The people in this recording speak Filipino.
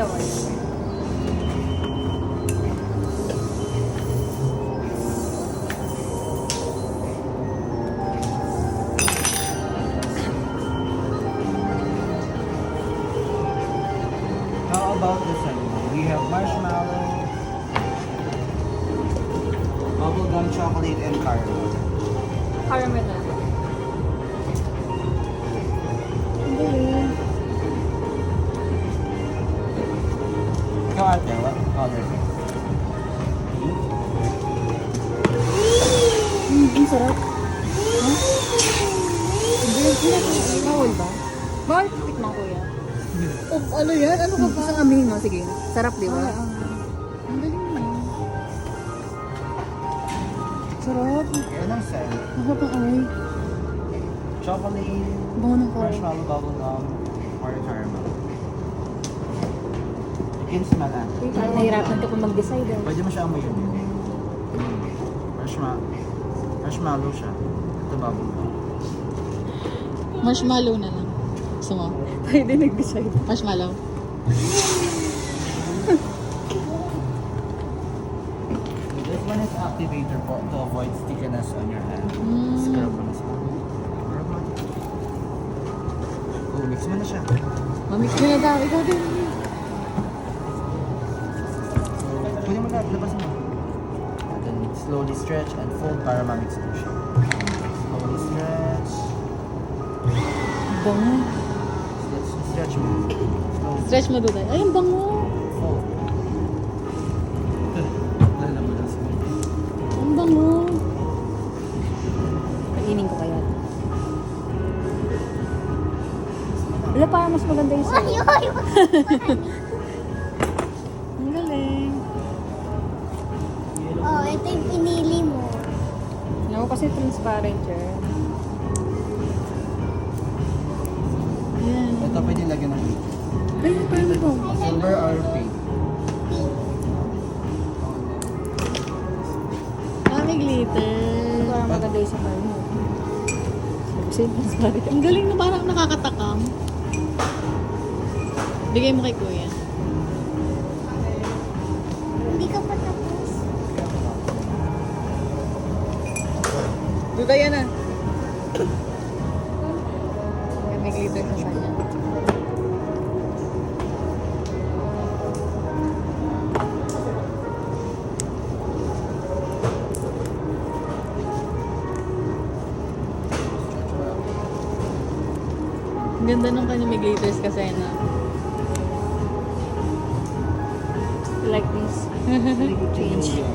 okay. How about this one? We have marshmallow, bubblegum chocolate, and caramel. Caramel na. Ikaw ate, what color? Ang sarap. Huh? Bawal ba? Bawal tikman ko yan. Oh, ano yan? Ano ka ba? Isang amin, no? Sige. Sarap, di ba? Ang galing mo. Sarap. Anong scent? Masarap ang amoy. Chocolate, Bango ng kain. marshmallow, bubblegum, or caramel. You can smell that. Nahirapan ka pa mag-decide. Pwede mo siya amoyin. Marshmallow siya. Ito bubblegum. Marshmallow na lang. Gusto mo? Pwede nag-decide. Marshmallow. This one is activator po to avoid stickiness on your hand. Mm. Scrub mo na siya. Scrub mo. Oh, mix mo na siya. Mamix ko na daw. Ikaw din. Pwede mo na, labas mo. And then slowly stretch and fold para ma-mix mo siya. Slowly stretch. Bango. Stretch mo. Slowly. Stretch mo doon. Ay, ang bango. Fold. Lala mo lang siya. Ang bango. Kainin ko kaya. Wala, parang mas maganda yung sa'yo. Ang galing. Oh, ito yung pinili mo. No, kasi transparent siya. Yan. Ito pwede lagyan ng wheat. Ay, paano to? Silver or pink? Ah, may glitter. Parang maganda yung sa'yo. Kasi transparent. Ang galing na parang nakakatakam. Bigay mo kay kuya. Hindi ka pa tapos. Duda yan ah. May glitter sa kanya. Ang ganda nung kanya may glitters kasi na. Like this. Change.